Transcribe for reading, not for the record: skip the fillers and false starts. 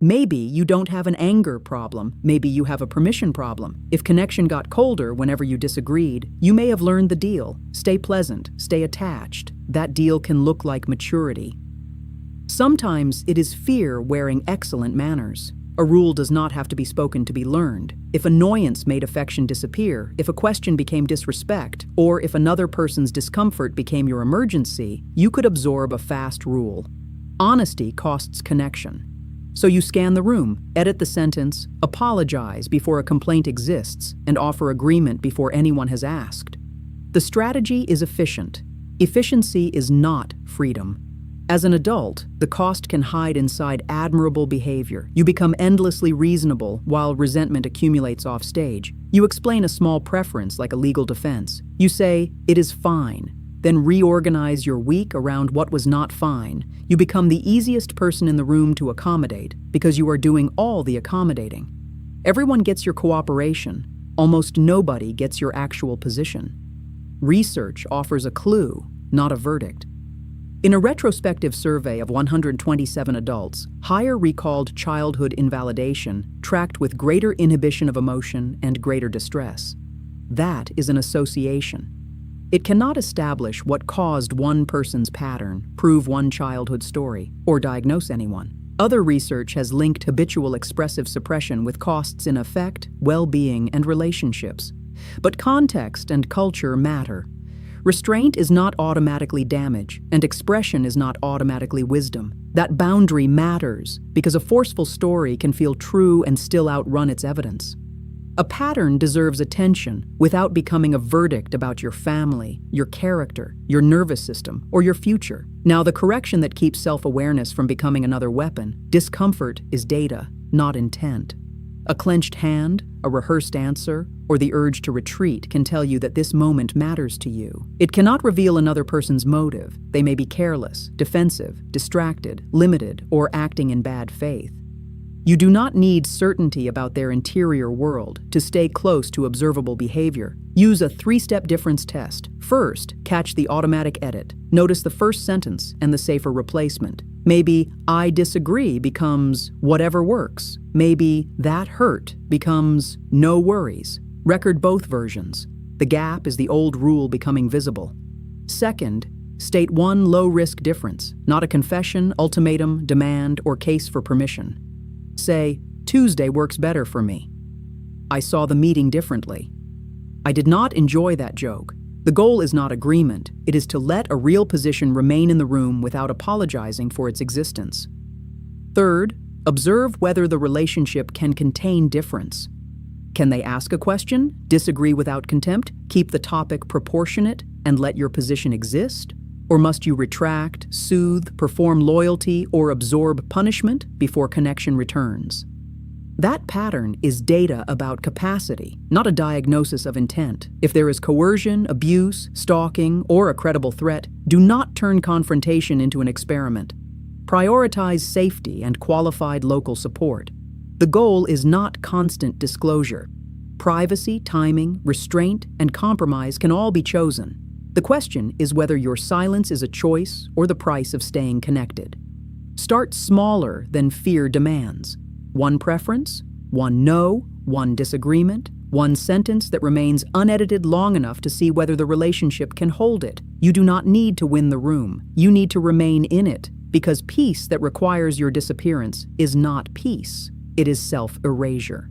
Maybe you don't have an anger problem, maybe you have a permission problem. If connection got colder whenever you disagreed, you may have learned the deal. Stay pleasant, stay attached. That deal can look like maturity. Sometimes it is fear wearing excellent manners. A rule does not have to be spoken to be learned. If annoyance made affection disappear, if a question became disrespect, or if another person's discomfort became your emergency, you could absorb a fast rule. Honesty costs connection. So you scan the room, edit the sentence, apologize before a complaint exists, and offer agreement before anyone has asked. The strategy is efficient. Efficiency is not freedom. As an adult, the cost can hide inside admirable behavior. You become endlessly reasonable while resentment accumulates off stage. You explain a small preference like a legal defense. You say, "It is fine," then reorganize your week around what was not fine. You become the easiest person in the room to accommodate because you are doing all the accommodating. Everyone gets your cooperation. Almost nobody gets your actual position. Research offers a clue, not a verdict. In a retrospective survey of 127 adults, higher recalled childhood invalidation tracked with greater inhibition of emotion and greater distress. That is an association. It cannot establish what caused one person's pattern, prove one childhood story, or diagnose anyone. Other research has linked habitual expressive suppression with costs in affect, well-being, and relationships. But context and culture matter. Restraint is not automatically damage, and expression is not automatically wisdom. That boundary matters because a forceful story can feel true and still outrun its evidence. A pattern deserves attention without becoming a verdict about your family, your character, your nervous system, or your future. Now, the correction that keeps self-awareness from becoming another weapon: discomfort is data, not intent. A clenched hand, a rehearsed answer, or the urge to retreat can tell you that this moment matters to you. It cannot reveal another person's motive. They may be careless, defensive, distracted, limited, or acting in bad faith. You do not need certainty about their interior world to stay close to observable behavior. Use a 3-step difference test. First, catch the automatic edit. Notice the first sentence and the safer replacement. Maybe "I disagree" becomes "whatever works." Maybe "that hurt" becomes "no worries." Record both versions. The gap is the old rule becoming visible. Second, state one low-risk difference, not a confession, ultimatum, demand, or case for permission. Say, "Tuesday works better for me. I saw the meeting differently. I did not enjoy that joke." The goal is not agreement. It is to let a real position remain in the room without apologizing for its existence. Third, observe whether the relationship can contain difference. Can they ask a question, disagree without contempt, keep the topic proportionate, and let your position exist? Or must you retract, soothe, perform loyalty, or absorb punishment before connection returns? That pattern is data about capacity, not a diagnosis of intent. If there is coercion, abuse, stalking, or a credible threat, do not turn confrontation into an experiment. Prioritize safety and qualified local support. The goal is not constant disclosure. Privacy, timing, restraint, and compromise can all be chosen. The question is whether your silence is a choice or the price of staying connected. Start smaller than fear demands. One preference, one no, one disagreement, one sentence that remains unedited long enough to see whether the relationship can hold it. You do not need to win the room. You need to remain in it, because peace that requires your disappearance is not peace. It is self-erasure.